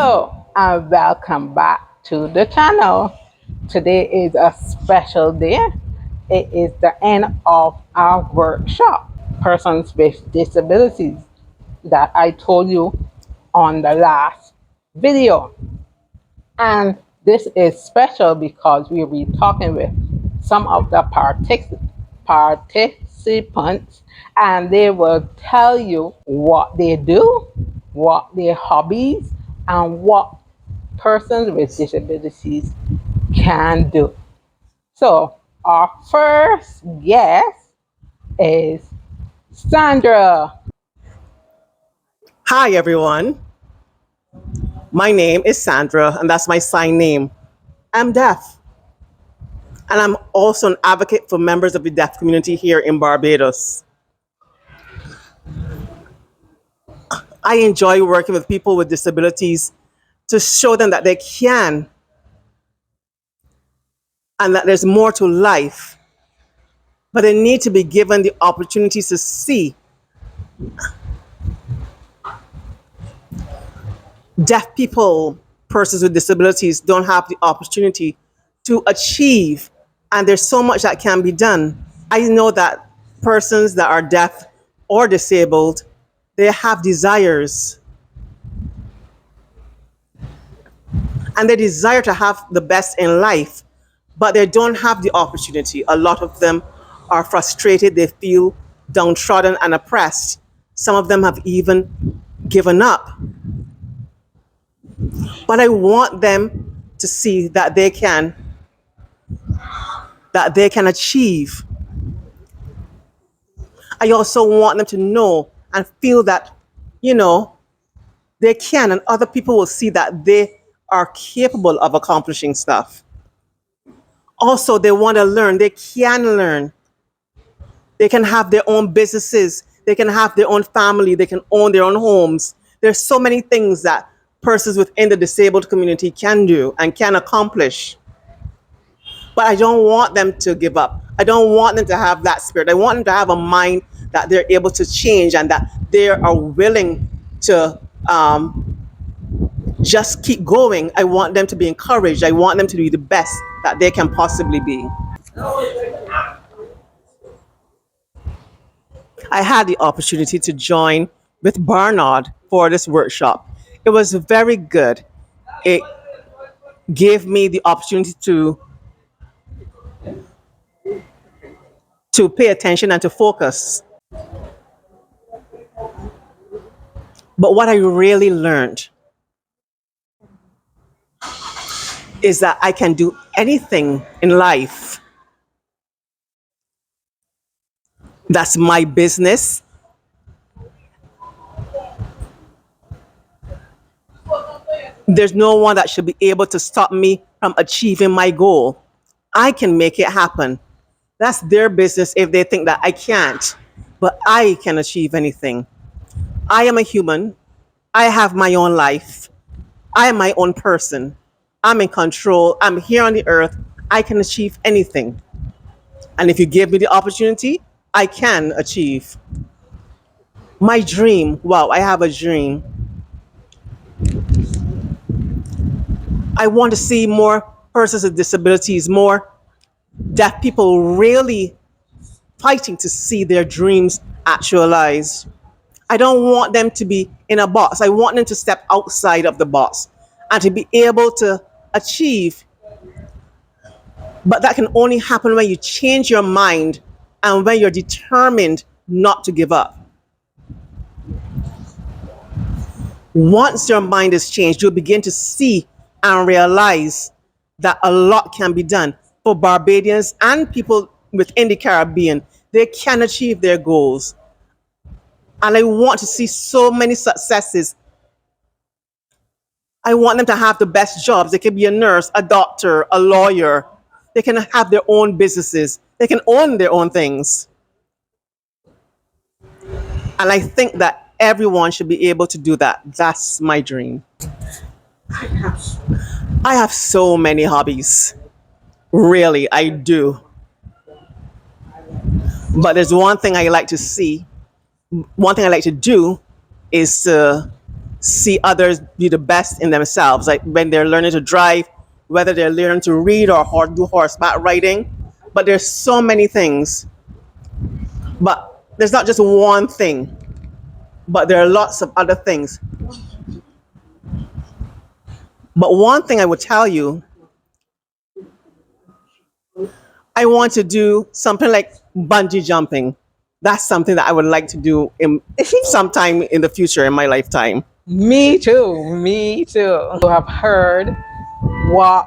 Hello and welcome back to the channel. Today is a special day. It is the end of our workshop, Persons with Disabilities, that I told you on the last video. And this is special because we will be talking with some of the participants, and they will tell you what they do, what their hobbies, and what persons with disabilities can do. So, our first guest is Sandra. Hi, everyone. My name is Sandra, and that's my sign name. I'm deaf, and I'm also an advocate for members of the deaf community here in Barbados. I enjoy working with people with disabilities to show them that they can and that there's more to life, but they need to be given the opportunities to see. Deaf people, persons with disabilities, don't have the opportunity to achieve, and there's so much that can be done. I know that persons that are deaf or disabled, they have desires, and they desire to have the best in life, but they don't have the opportunity. A lot of them are frustrated, they feel downtrodden and oppressed. Some of them have even given up. But I want them to see that they can achieve. I also want them to know and feel that, you know, they can, and other people will see that they are capable of accomplishing stuff. Also, they want to learn, they can learn. They can have their own businesses, they can have their own family, they can own their own homes. There's so many things that persons within the disabled community can do and can accomplish. But I don't want them to give up. I don't want them to have that spirit. I want them to have a mind that they're able to change and that they are willing to just keep going. I want them to be encouraged. I want them to be the best that they can possibly be. I had the opportunity to join with Barnard for this workshop. It was very good. It gave me the opportunity to pay attention and to focus. But what I really learned is that I can do anything in life. That's my business. There's no one that should be able to stop me from achieving my goal. I can make it happen. That's their business if they think that I can't. But I can achieve anything. I am a human. I have my own life. I am my own person. I'm in control. I'm here on the earth. I can achieve anything. And if you give me the opportunity, I can achieve. My dream, wow, I have a dream. I want to see more persons with disabilities, more deaf people really fighting to see their dreams actualized. I don't want them to be in a box. I want them to step outside of the box and to be able to achieve. But that can only happen when you change your mind and when you're determined not to give up. Once your mind is changed, you'll begin to see and realize that a lot can be done for Barbadians and people within the Caribbean. They can achieve their goals. And I want to see so many successes. I want them to have the best jobs. They can be a nurse, a doctor, a lawyer. They can have their own businesses. They can own their own things. And I think that everyone should be able to do that. That's my dream. I have so many hobbies. Really, I do. But there's one thing I like to see. One thing I like to do is to see others be the best in themselves, like when they're learning to drive, whether they're learning to read or do horseback riding. But there's so many things. But there's not just one thing, but there are lots of other things. But one thing I would tell you, I want to do something like bungee jumping. That's something that I would like to do in sometime in the future in my lifetime. Me too. Me too. You have heard what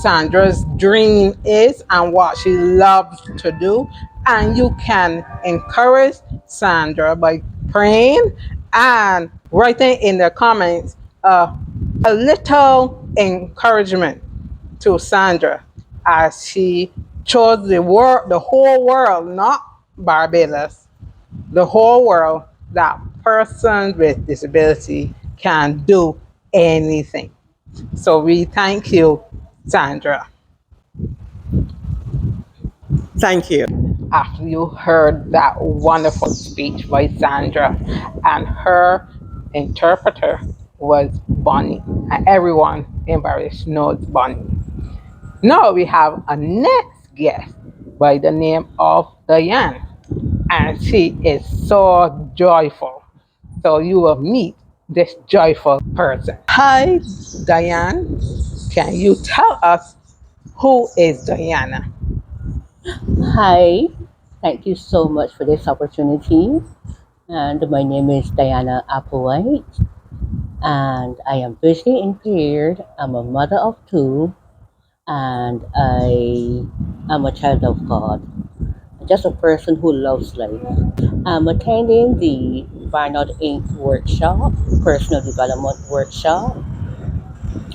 Sandra's dream is and what she loves to do. And you can encourage Sandra by praying and writing in the comments a little encouragement to Sandra as she chose the whole world, not Barbados, the whole world, that persons with disability can do anything. So we thank you, Sandra. Thank you. After you heard that wonderful speech by Sandra, and her interpreter was Bonnie, and everyone in Paris knows Bonnie. Now we have a next guest by the name of Diane, and she is so joyful. So you will meet this joyful person. Hi, Diane. Can you tell us who is Diana? Hi, thank you so much for this opportunity. And my name is Diana Applewhite, and I am visually impaired. I'm a mother of two, and I am a child of God. Just a person who loves life. I'm attending the Barnard Inc. workshop, personal development workshop,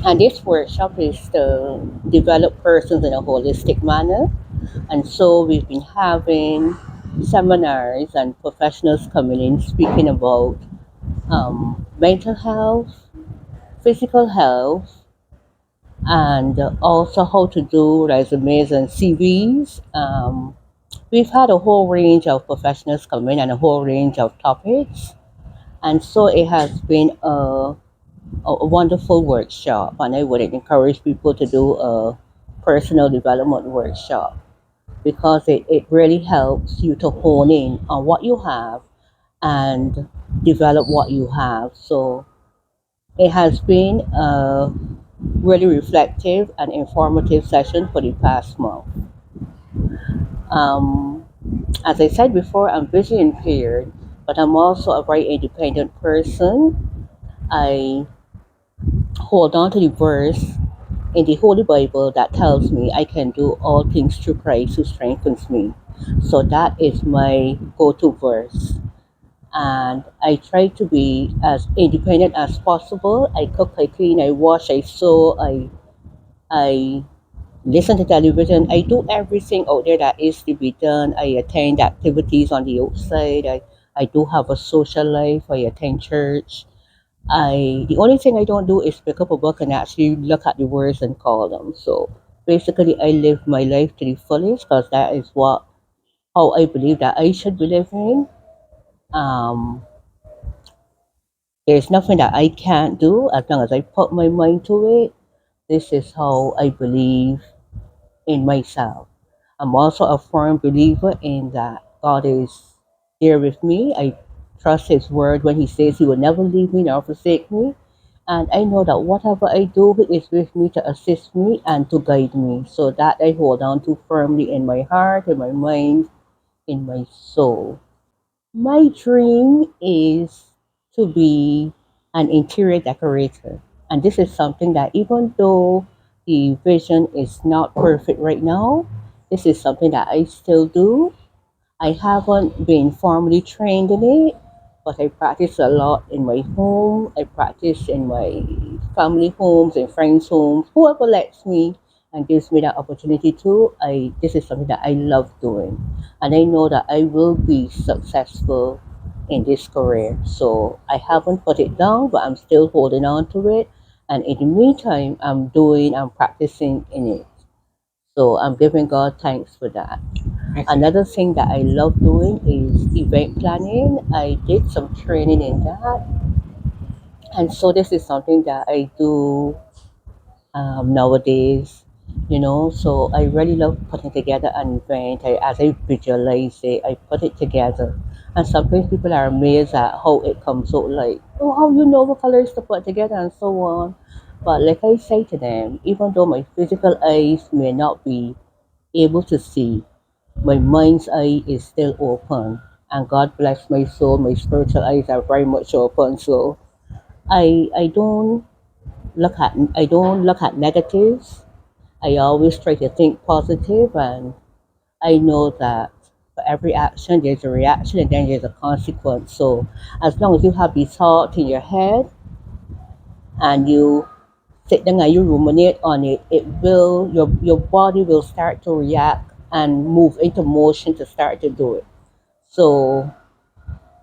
and this workshop is to develop persons in a holistic manner. And so we've been having seminars and professionals coming in speaking about mental health, physical health, and also how to do resumes and CVs. We've had a whole range of professionals come in and a whole range of topics. And so it has been a wonderful workshop. And I would encourage people to do a personal development workshop because it really helps you to hone in on what you have and develop what you have. So it has been a really reflective and informative session for the past month. Um, as I said before, I'm visually impaired, but I'm also a very independent person. I hold on to the verse in the Holy Bible that tells me I can do all things through Christ who strengthens me. So that is my go to verse. And I try to be as independent as possible. I cook, I clean, I wash, I sew, I listen to television. I do everything out there that is to be done. I attend activities on the outside. I do have a social life. I attend church. The only thing I don't do is pick up a book and actually look at the words and call them. So basically, I live my life to the fullest because that is what how I believe that I should be living. Um, there's nothing that I can't do as long as I put my mind to it. This is how I believe in myself. I'm also a firm believer in that God is here with me. I trust His word when He says He will never leave me nor forsake me. And I know that whatever I do, He is with me to assist me and to guide me. So that I hold on to firmly in my heart, in my mind, in my soul. My dream is to be an interior decorator. And this is something that even though the vision is not perfect right now, this is something that I still do. I haven't been formally trained in it, but I practice a lot in my home. I practice in my family homes and friends' homes. Whoever lets me and gives me that opportunity to, this is something that I love doing. And I know that I will be successful in this career. So I haven't put it down, but I'm still holding on to it. And in the meantime, I'm practicing in it. So I'm giving God thanks for that. Another thing that I love doing is event planning. I did some training in that. And so this is something that I do nowadays, so I really love putting together an event. As I visualize it, I put it together. And sometimes people are amazed at how it comes out, like, oh, how you know what colors to put together and so on. But like I say to them, even though my physical eyes may not be able to see, my mind's eye is still open. And God bless my soul, my spiritual eyes are very much open. So I don't look at negatives. I always try to think positive, and I know that for every action there's a reaction and then there's a consequence. So as long as you have these thoughts in your head and you sit down and you ruminate on it, your body will start to react and move into motion to start to do it. So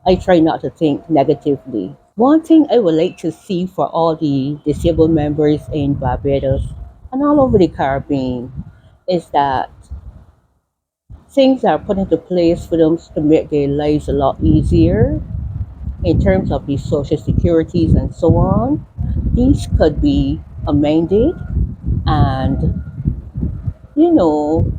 I try not to think negatively. One thing I would like to see for all the disabled members in Barbados and all over the Caribbean is that things are put into place for them to make their lives a lot easier in terms of the social securities and so on. These could be amended and, you know,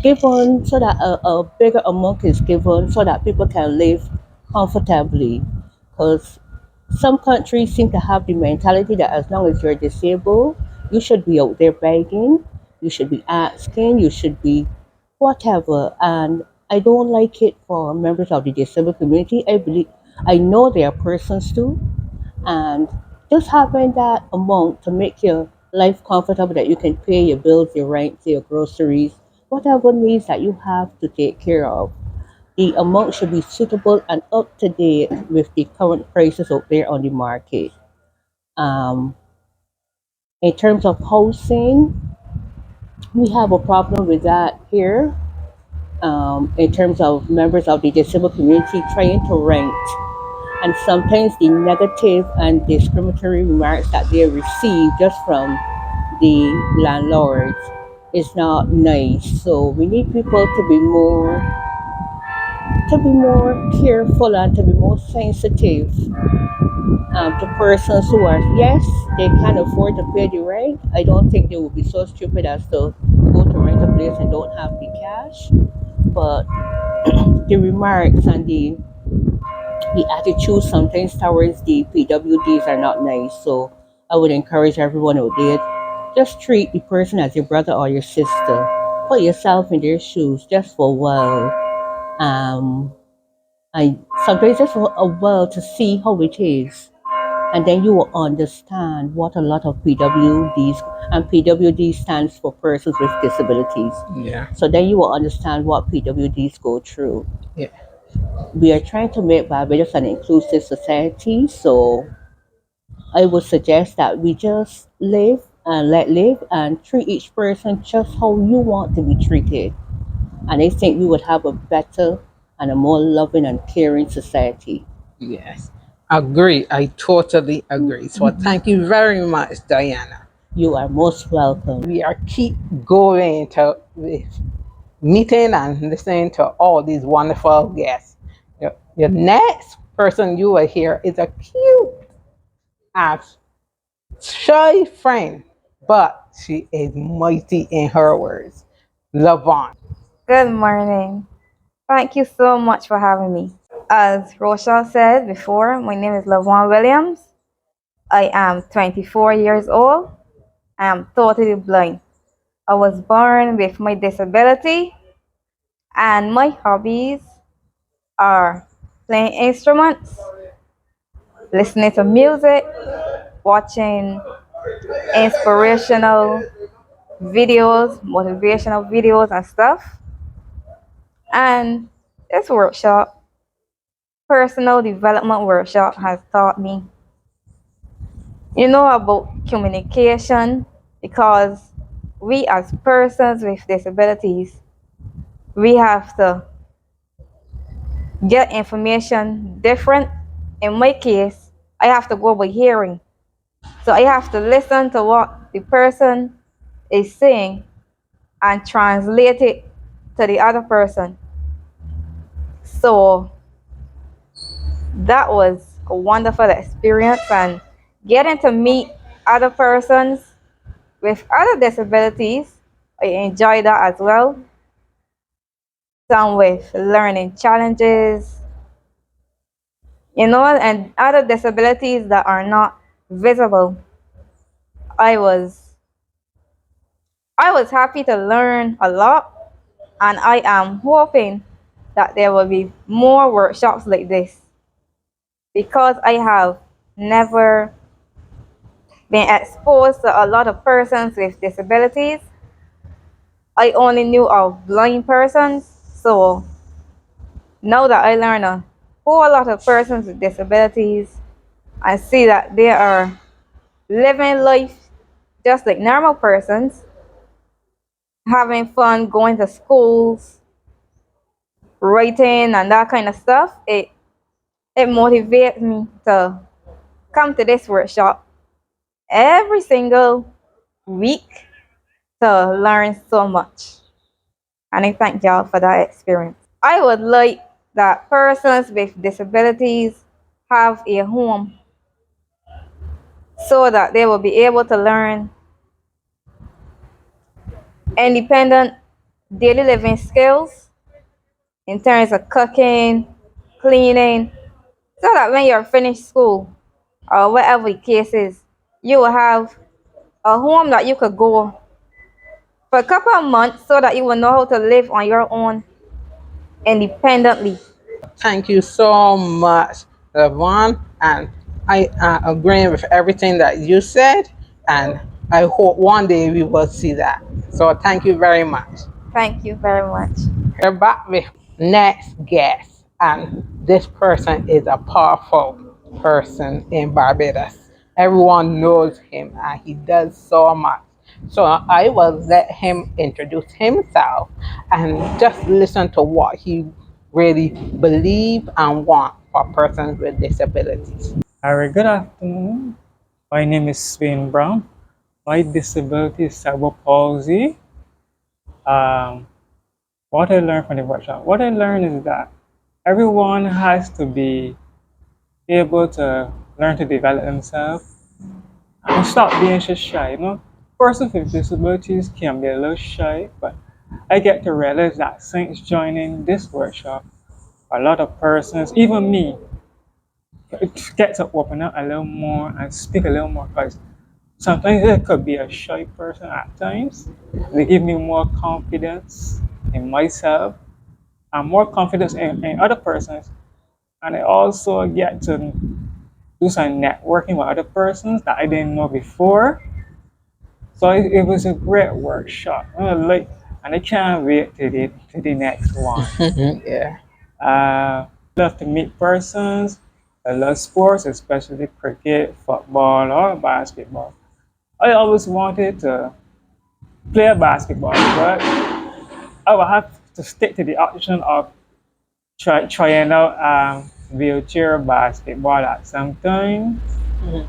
given so that a bigger amount is given so that people can live comfortably. Because some countries seem to have the mentality that as long as you're disabled, you should be out there begging, you should be asking, you should be whatever. And I don't like it for members of the disabled community. I know they are persons too, and just having that amount to make your life comfortable, that you can pay your bills, your rent, your groceries, whatever needs that you have to take care of. The amount should be suitable and up to date with the current prices out there on the market. Um, in terms of housing, we have a problem with that here. In terms of members of the disabled community trying to rent, and sometimes the negative and discriminatory remarks that they receive just from the landlords is not nice. So we need people to be more careful and to be more sensitive to persons who are, yes, they can afford to pay the rent. I don't think they would be so stupid as to go to rent a place and don't have the cash. But the remarks and the attitude sometimes towards the PWDs are not nice. So I would encourage everyone out there, just treat the person as your brother or your sister. Put yourself in their shoes just for a while. Um, and sometimes just for a while to see how it is. And then you will understand what a lot of PWDs, and PWD stands for persons with disabilities. Yeah. So then you will understand what PWDs go through. Yeah. We are trying to make Barbados an inclusive society, so I would suggest that we just live and let live and treat each person just how you want to be treated. And I think we would have a better and a more loving and caring society. Yes. Agree. I totally agree. So thank you very much, Diana. You are most welcome. We are keep going to this meeting and listening to all these wonderful guests. Your next person you will hear is a cute and shy friend, but she is mighty in her words. Lavon. Good morning. Thank you so much for having me. As Rochelle said before, my name is Lavon Williams. I am 24 years old. I am totally blind. I was born with my disability, and my hobbies are playing instruments, listening to music, watching inspirational videos, motivational videos, and stuff. And this workshop, personal development workshop, has taught me, about communication, because we as persons with disabilities, we have to get information different. In my case, I have to go by hearing. So I have to listen to what the person is saying and translate it to the other person. So that was a wonderful experience, and getting to meet other persons with other disabilities, I enjoy that as well. Some with learning challenges, and other disabilities that are not visible. I was I was happy to learn a lot, and I am hoping that there will be more workshops like this because I have never been exposed to a lot of persons with disabilities. I only knew of blind persons, so now that I learn a whole lot of persons with disabilities, I see that they are living life just like normal persons, having fun, going to schools, writing, and that kind of stuff. It motivates me to come to this workshop every single week to learn so much. And I thank y'all for that experience. I would like that persons with disabilities have a home so that they will be able to learn independent daily living skills in terms of cooking, cleaning, so that when you're finished school or whatever the case is, you will have a home that you could go for a couple of months so that you will know how to live on your own independently. Thank you so much, Levon. And I agree with everything that you said. And I hope one day we will see that. So thank you very much. Thank you very much. We're back with next guest. And this person is a powerful person in Barbados. Everyone knows him and he does so much. So I will let him introduce himself and just listen to what he really believe and want for persons with disabilities. Very good afternoon. My name is Swain Brown. My disability is cerebral palsy. Um, what I learned from the workshop, what I learned is that everyone has to be able to learn to develop themselves and stop being so shy. Persons with disabilities can be a little shy, but I get to realize that since joining this workshop, a lot of persons, even me, get to open up a little more and speak a little more because sometimes I could be a shy person at times. They give me more confidence in myself and more confidence in other persons. And I also get to do some networking with other persons that I didn't know before. So it was a great workshop. And I can't wait to the next one. Yeah. Love to meet persons. I love sports, especially cricket, football, or basketball. I always wanted to play basketball, but I will have to stick to the option of trying out wheelchair basketball at some time. Mhm.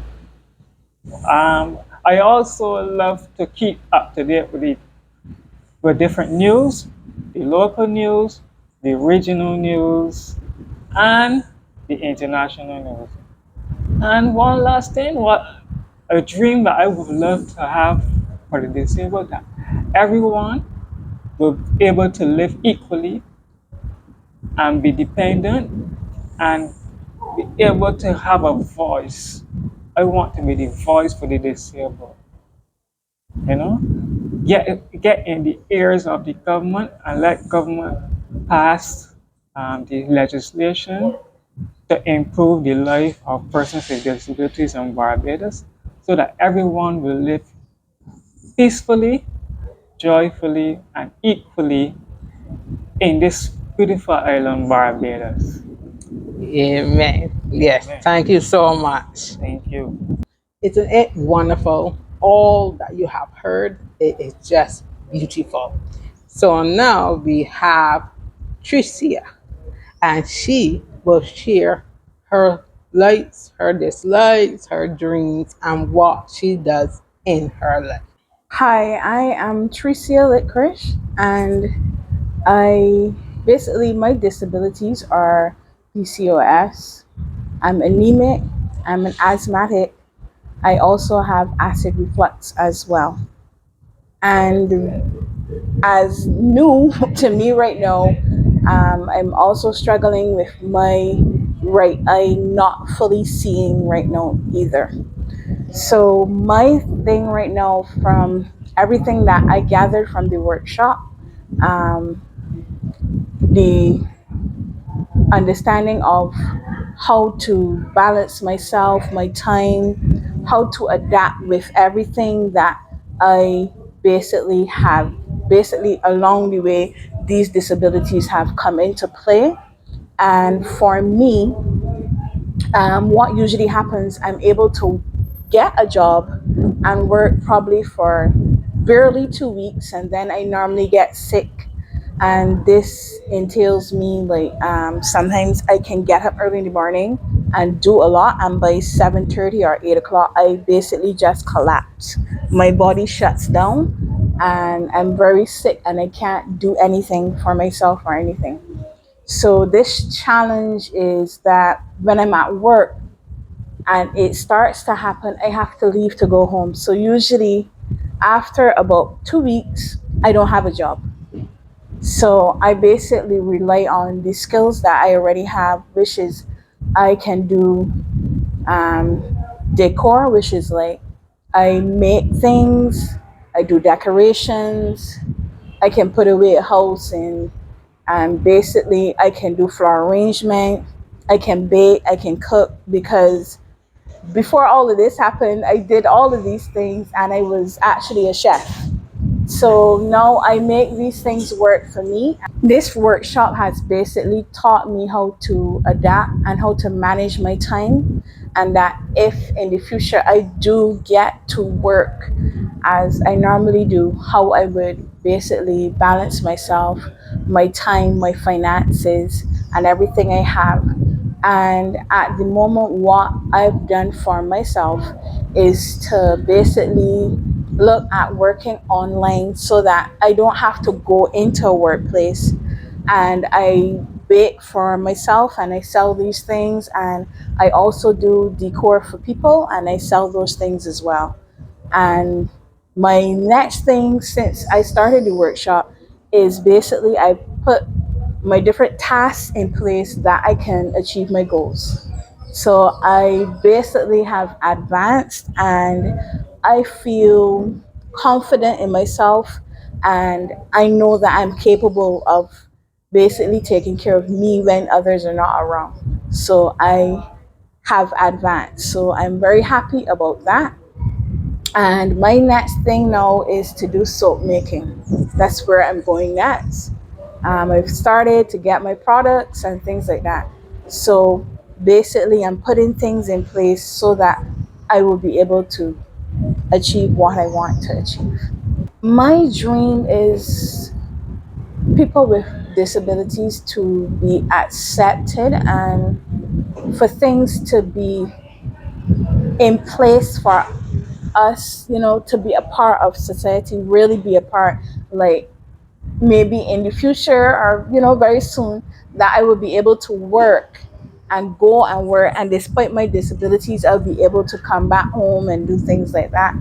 I also love to keep up to date with different news, the local news, the regional news, and the international news. And one last thing, a dream that I would love to have for the disabled, that everyone will be able to live equally and be dependent and be able to have a voice. I want to be the voice for the disabled. You know, get in the ears of the government and let government pass the legislation to improve the life of persons with disabilities in Barbados, so that everyone will live peacefully, joyfully, and equally in this beautiful island, Barbados. Amen. Yes. Amen. Thank you so much. Thank you. Isn't it wonderful? All that you have heard, it is just beautiful. So now we have Tricia, and she will share her likes, her dislikes, her dreams, and what she does in her life. Hi, I am Tricia Licorice, and I basically my disabilities are PCOS, I'm anemic, I'm an asthmatic, I also have acid reflux as well. And as new to me right now, I'm also struggling with my right eye not fully seeing right now either. So, my thing right now, from everything that I gathered from the workshop, um, the understanding of how to balance myself, my time, how to adapt with everything that I basically along the way, these disabilities have come into play. And for me, what usually happens, I'm able to get a job and work probably for barely 2 weeks, and then I normally get sick. And this entails me like sometimes I can get up early in the morning and do a lot, and by 7:30 or 8 o'clock, I basically just collapse. My body shuts down, and I'm very sick, and I can't do anything for myself or anything. So this challenge is that when I'm at work and it starts to happen, I have to leave to go home. So usually after about 2 weeks, I don't have a job. So I basically rely on the skills that I already have, which is I can do um, decor, which is like I make things, I do decorations, I can put away a house, and basically I can do flower arrangement, I can bake, I can cook, because before all of this happened, I did all of these things and I was actually a chef. So now I make these things work for me. This workshop has basically taught me how to adapt and how to manage my time, and that if in the future I do get to work as I normally do, how I would basically balance myself, my time, my finances, and everything I have. And at the moment, what I've done for myself is to basically look at working online so that I don't have to go into a workplace, and I bake for myself and I sell these things, and I also do decor for people and I sell those things as well. And my next thing since I started the workshop is basically I put my different tasks in place that I can achieve my goals. So I basically have advanced, and I feel confident in myself, and I know that I'm capable of basically taking care of me when others are not around. So I have advanced. So I'm very happy about that. And my next thing now is to do soap making. That's where I'm going next. I've started to get my products and things like that. So basically, I'm putting things in place so that I will be able to achieve what I want to achieve. My dream is people with disabilities to be accepted and for things to be in place for us, to be a part of society, really be a part, like maybe in the future or, very soon, that I will be able to work and go and work. And despite my disabilities, I'll be able to come back home and do things like that.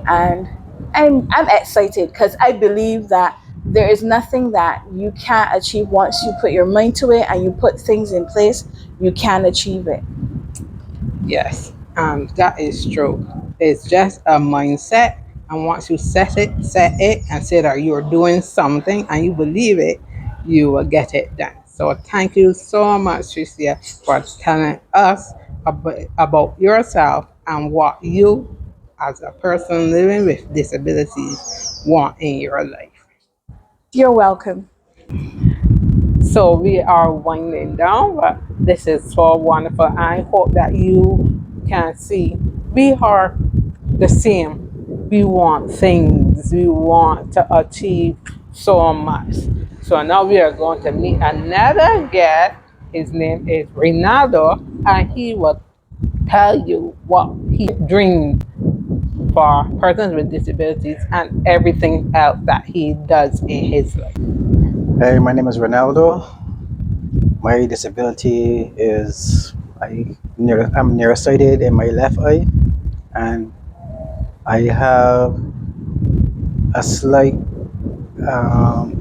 And I'm excited because I believe that there is nothing that you can't achieve once you put your mind to it and you put things in place, you can achieve it. Yes, that is true. It's just a mindset, and once you set it, and say that you're doing something and you believe it, you will get it done. So thank you so much, Tricia, for telling us about yourself and what you, as a person living with disabilities, want in your life. You're welcome. So we are winding down, but this is so wonderful. I hope that you can see we are the same. We want things, we want to achieve so much. So now we are going to meet another guest. His name is Ronaldo, and he will tell you what he dreams for persons with disabilities and everything else that he does in his life. Hey, my name is Ronaldo. My disability is I I'm nearsighted in my left eye, and I have a slight um,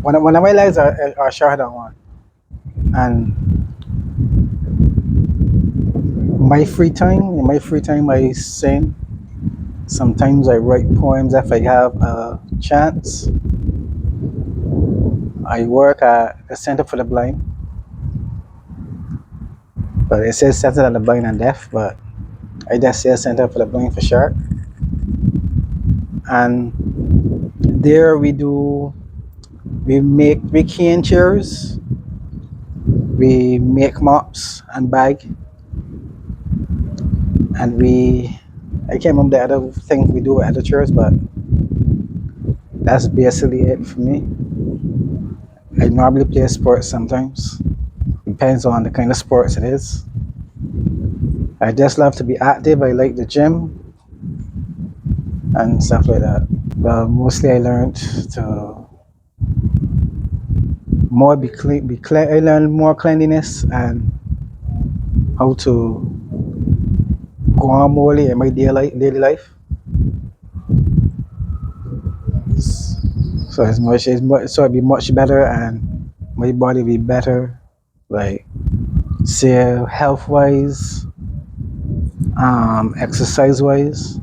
one of my legs are shorter than one, and in my free time, I sing. Sometimes I write poems if I have a chance. I work at the Center for the Blind, but it says Center for the Blind and Deaf, but I just say Center for the Blind for short. And there we cane chairs, we make mops and bag, and I can't remember the other things we do at the church, but that's basically it for me. I normally play sports sometimes. Depends on the kind of sports it is. I just love to be active. I like the gym and stuff like that. But mostly I learned to more be clean. I learned more cleanliness and how to go on morely in my daily life. So so it'd be much better and my body be better, like say health wise, exercise wise.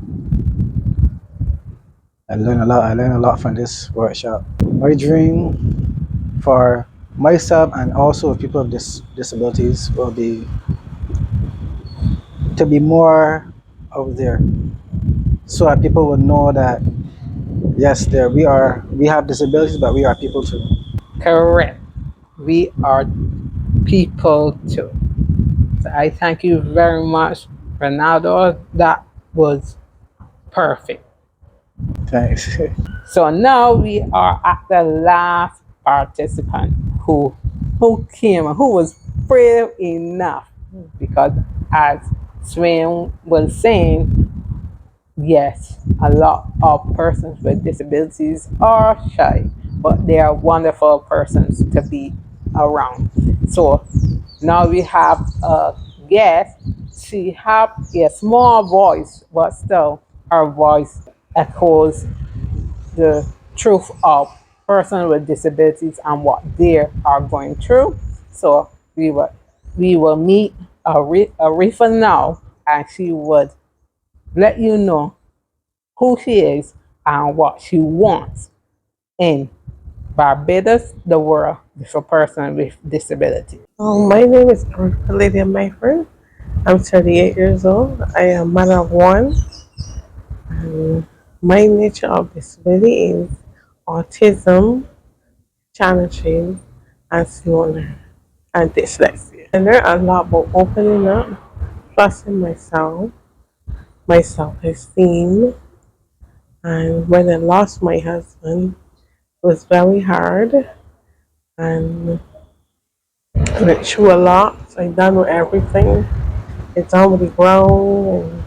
I learned a lot from this workshop. My dream for myself and also people with disabilities will be to be more out there, so that people will know that yes, we have disabilities, but we are people too. Correct. We are people too. So I thank you very much, Ronaldo. That was perfect. Thanks. So now we are at the last participant who came and who was brave enough, because as Swain was saying, yes, a lot of persons with disabilities are shy, but they are wonderful persons to be around. So now we have a guest. She have a small voice, but still her voice echoes the truth of persons with disabilities and what they are going through. So we will meet Arifa now, and she would let you know who she is and what she wants in Barbados, the world, for person with disability. My name is Lydia Mayford. I'm 38 years old. I am mother of one. And my nature of disability is autism, challenging, and slowness, and dyslexia. I learned a lot about opening up, trusting myself, my self-esteem, and when I lost my husband, it was very hard, and I went through a lot. So I done with everything. It's already grown and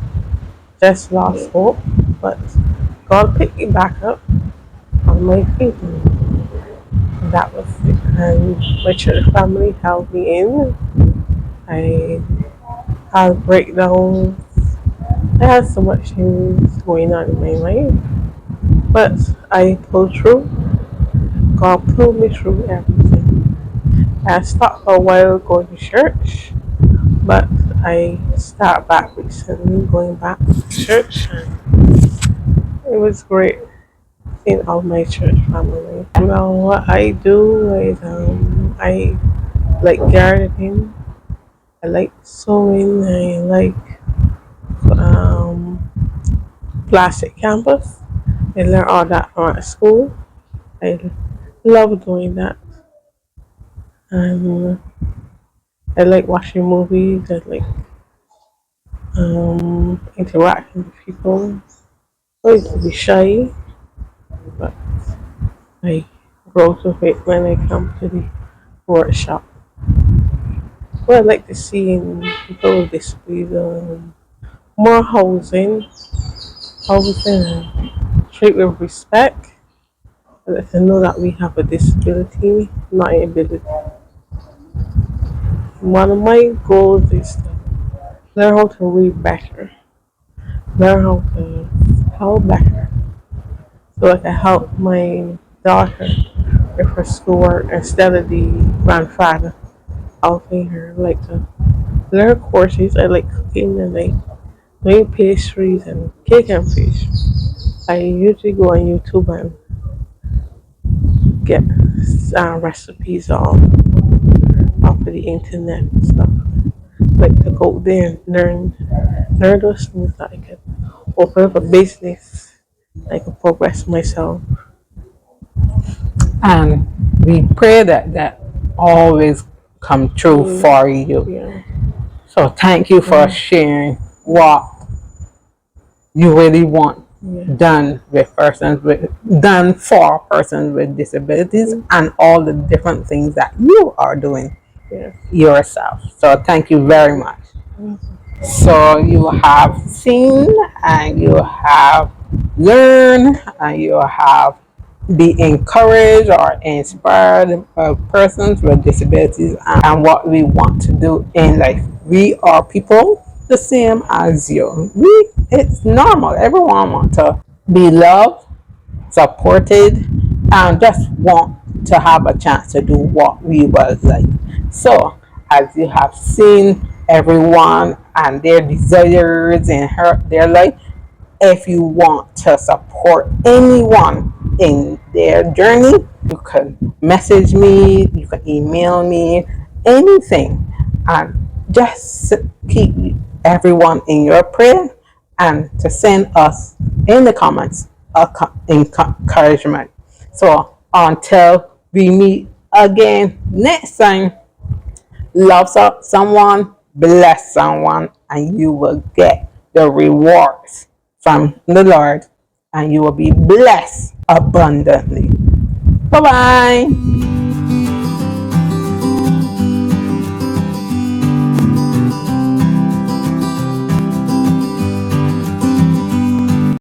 just lost hope, but God picked me back up on my feet. And that was it. And my church family held me in. I had breakdowns. I had so much things going on in my life, but I pulled through. God pulled me through everything. I stopped for a while going to church, but I started back recently going back to church, and it was great in all my church family. Well, what I do is I like gardening, I like sewing, I like um, plastic canvas. I learned all that from at school. I love doing that. And I like watching movies. I like interacting with people. I used to be shy, but I grow to it when I come to the workshop. What I like to see in people with disabilities, more housing, and treat with respect. I let them know that we have a disability, not an ability. One of my goals is to learn how to read better, learn how to spell better, so I can help my daughter with her schoolwork instead of the grandfather helping her. Like to learn courses. I like cooking and like doing pastries and cake and pastry. I usually go on YouTube and get recipes off of the internet and stuff. Like to go there and learn those things that I can open up a business. I can progress myself. And we pray that that always come true for you. Yeah. So thank you for sharing what you really want done with persons with done for persons with disabilities and all the different things that you are doing yourself. So thank you very much. So you have seen and you have learned and you have be encouraged or inspired by persons with disabilities and what we want to do in life. We are people the same as you. It's normal. Everyone wants to be loved, supported, and just want to have a chance to do what we would like. So, as you have seen everyone and their desires in their life, if you want to support anyone in their journey, you can message me, you can email me, anything. And just keep everyone in your prayer and to send us in the comments encouragement. So until we meet again next time, love someone, bless someone, and you will get the rewards from the Lord, and you will be blessed abundantly. Bye bye.